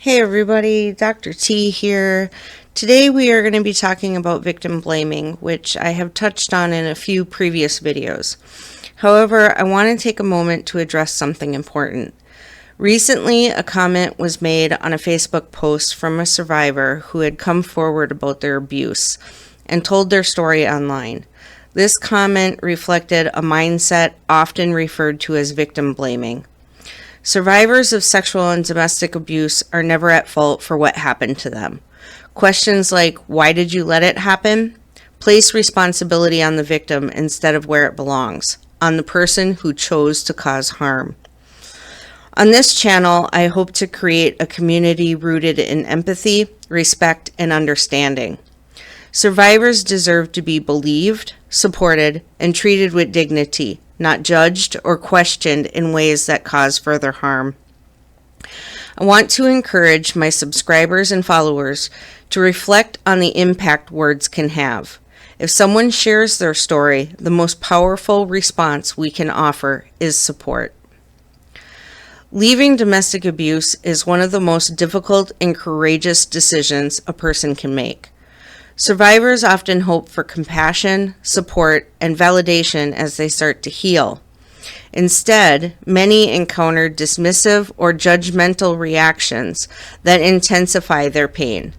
Hey everybody, Dr. T here. Today we are going to be talking about victim blaming, which I have touched on in a few previous videos. However, I want to take a moment to address something important. Recently, a comment was made on a Facebook post from a survivor who had come forward about their abuse and told their story online. This comment reflected a mindset often referred to as victim blaming. Survivors of sexual and domestic abuse are never at fault for what happened to them. Questions like, why did you let it happen? Place responsibility on the victim instead of where it belongs, on the person who chose to cause harm. On this channel, I hope to create a community rooted in empathy, respect, and understanding. Survivors deserve to be believed, supported, and treated with dignity, not judged or questioned in ways that cause further harm. I want to encourage my subscribers and followers to reflect on the impact words can have. If someone shares their story, the most powerful response we can offer is support. Leaving domestic abuse is one of the most difficult and courageous decisions a person can make. Survivors often hope for compassion, support, and validation as they start to heal. Instead, many encounter dismissive or judgmental reactions that intensify their pain.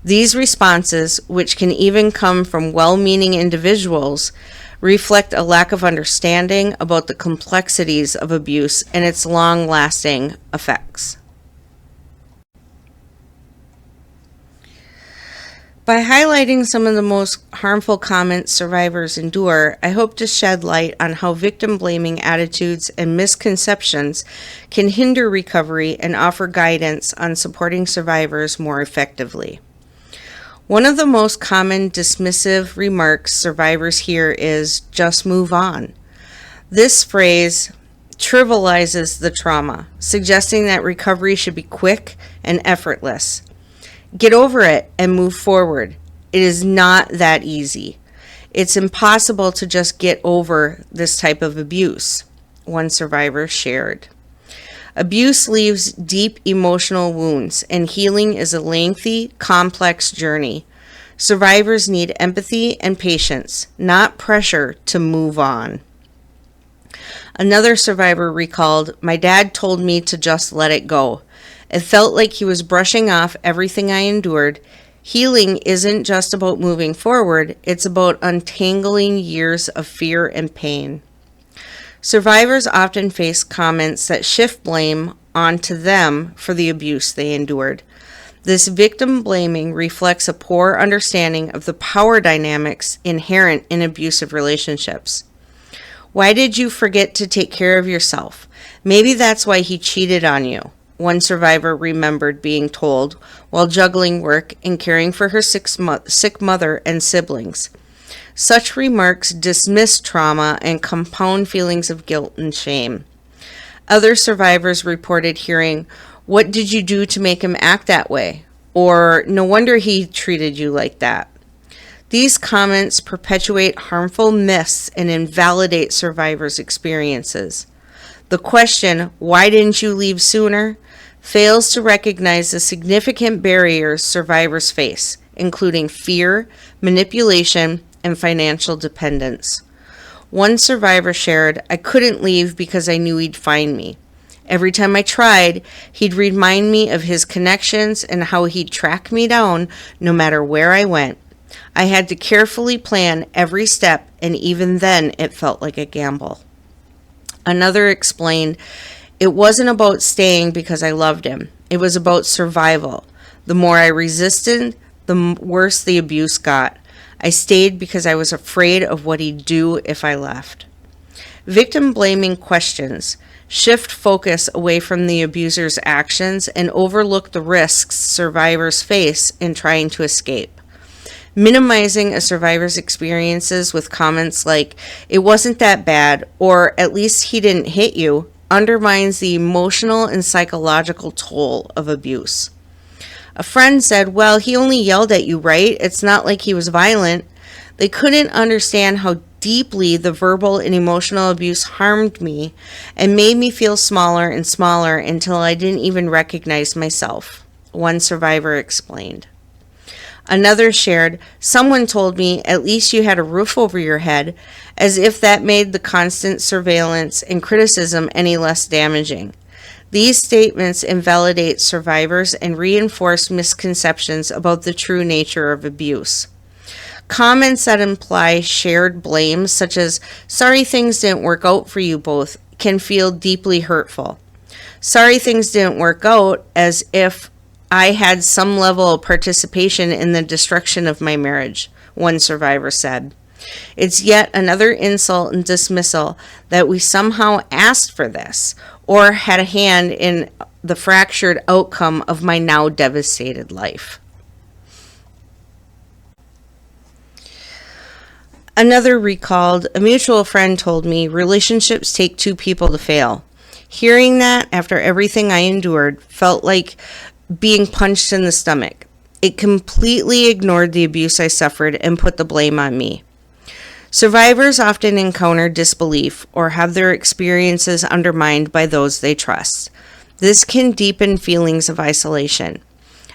These responses, which can even come from well-meaning individuals, reflect a lack of understanding about the complexities of abuse and its long-lasting effects. By highlighting some of the most harmful comments survivors endure, I hope to shed light on how victim-blaming attitudes and misconceptions can hinder recovery and offer guidance on supporting survivors more effectively. One of the most common dismissive remarks survivors hear is, "just move on." This phrase trivializes the trauma, suggesting that recovery should be quick and effortless. Get over it and move forward. It is not that easy. It's impossible to just get over this type of abuse, one survivor shared. Abuse leaves deep emotional wounds, and healing is a lengthy, complex journey. Survivors need empathy and patience, not pressure to move on. Another survivor recalled, "My dad told me to just let it go. It felt like he was brushing off everything I endured. Healing isn't just about moving forward, it's about untangling years of fear and pain." Survivors often face comments that shift blame onto them for the abuse they endured. This victim blaming reflects a poor understanding of the power dynamics inherent in abusive relationships. "Why did you forget to take care of yourself? Maybe that's why he cheated on you," one survivor remembered being told while juggling work and caring for her sick mother and siblings. Such remarks dismiss trauma and compound feelings of guilt and shame. Other survivors reported hearing, "What did you do to make him act that way?" Or, "No wonder he treated you like that." These comments perpetuate harmful myths and invalidate survivors' experiences. The question, "Why didn't you leave sooner?" fails to recognize the significant barriers survivors face, including fear, manipulation, and financial dependence. One survivor shared, "I couldn't leave because I knew he'd find me. Every time I tried, he'd remind me of his connections and how he'd track me down no matter where I went. I had to carefully plan every step, and even then it felt like a gamble." Another explained, "It wasn't about staying because I loved him. It was about survival. The more I resisted, the worse the abuse got. I stayed because I was afraid of what he'd do if I left." Victim blaming questions shift focus away from the abuser's actions and overlook the risks survivors face in trying to escape. Minimizing a survivor's experiences with comments like, "It wasn't that bad," or "At least he didn't hit you," undermines the emotional and psychological toll of abuse. A friend said, "Well, he only yelled at you, right? It's not like he was violent." They couldn't understand how deeply the verbal and emotional abuse harmed me and made me feel smaller and smaller until I didn't even recognize myself. one survivor explained. Another shared, "Someone told me at least you had a roof over your head," as if that made the constant surveillance and criticism any less damaging. These statements invalidate survivors and reinforce misconceptions about the true nature of abuse. Comments that imply shared blame, such as, "Sorry things didn't work out for you both," can feel deeply hurtful. "Sorry things didn't work out," as if I had some level of participation in the destruction of my marriage, one survivor said. It's yet another insult and dismissal that we somehow asked for this or had a hand in the fractured outcome of my now devastated life. Another recalled, "A mutual friend told me relationships take two people to fail." Hearing that after everything I endured felt like being punched in the stomach. It completely ignored the abuse I suffered and put the blame on me. Survivors often encounter disbelief or have their experiences undermined by those they trust. This can deepen feelings of isolation.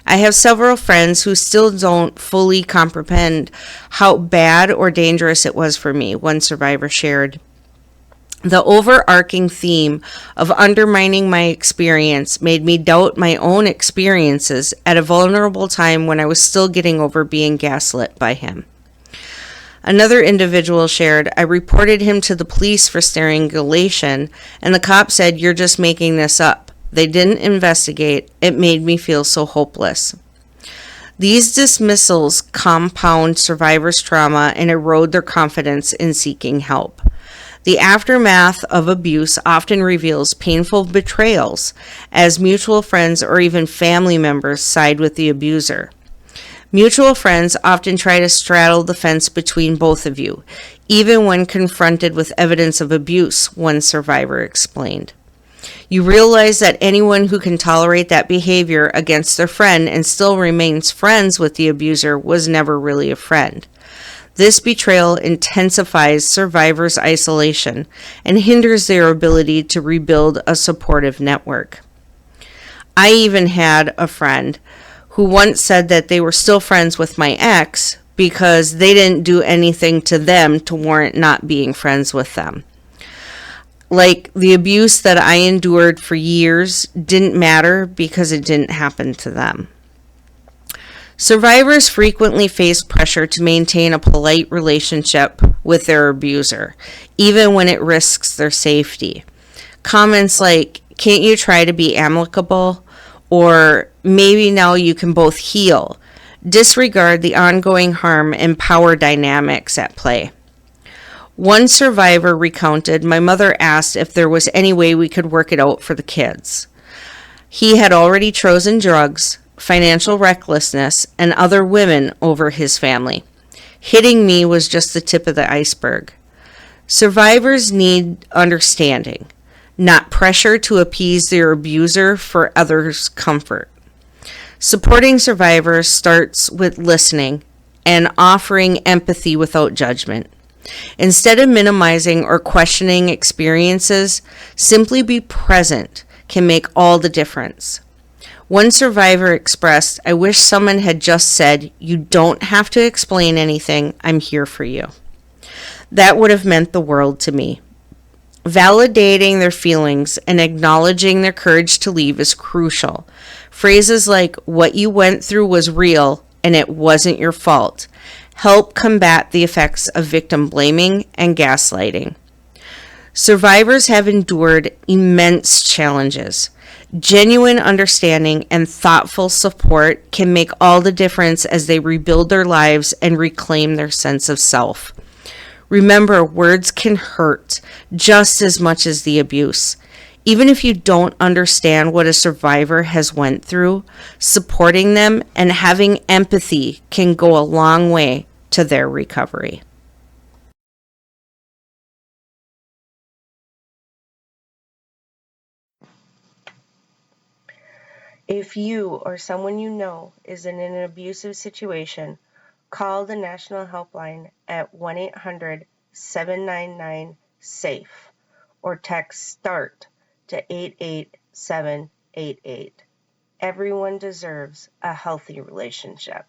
I have several friends who still don't fully comprehend how bad or dangerous it was for me, one survivor shared. The overarching theme of undermining my experience made me doubt my own experiences at a vulnerable time when I was still getting over being gaslit by him. Another individual shared, "I reported him to the police for strangulation, and the cop said, 'You're just making this up.' They didn't investigate. It made me feel so hopeless." These dismissals compound survivors' trauma and erode their confidence in seeking help. The aftermath of abuse often reveals painful betrayals, as mutual friends or even family members side with the abuser. Mutual friends often try to straddle the fence between both of you, even when confronted with evidence of abuse, one survivor explained. You realize that anyone who can tolerate that behavior against their friend and still remains friends with the abuser was never really a friend. This betrayal intensifies survivors' isolation and hinders their ability to rebuild a supportive network. I even had a friend who once said that they were still friends with my ex because they didn't do anything to them to warrant not being friends with them. Like, the abuse that I endured for years didn't matter because it didn't happen to them. Survivors frequently face pressure to maintain a polite relationship with their abuser, even when it risks their safety. Comments like, "Can't you try to be amicable?" or "Maybe now you can both heal," disregard the ongoing harm and power dynamics at play. One survivor recounted, "My mother asked if there was any way we could work it out for the kids. He had already chosen drugs, financial recklessness, and other women over his family. Hitting me was just the tip of the iceberg." Survivors need understanding, not pressure to appease their abuser for others' comfort. Supporting survivors starts with listening and offering empathy without judgment. Instead of minimizing or questioning experiences, simply be present can make all the difference. One survivor expressed, "I wish someone had just said, 'You don't have to explain anything, I'm here for you.' That would have meant the world to me." Validating their feelings and acknowledging their courage to leave is crucial. Phrases like, "What you went through was real and it wasn't your fault," help combat the effects of victim blaming and gaslighting. Survivors have endured immense challenges. Genuine understanding and thoughtful support can make all the difference as they rebuild their lives and reclaim their sense of self. Remember, words can hurt just as much as the abuse. Even if you don't understand what a survivor has went through, supporting them and having empathy can go a long way to their recovery. If you or someone you know is in an abusive situation, call the National Helpline at 1-800-799-SAFE or text START to 88788. Everyone deserves a healthy relationship.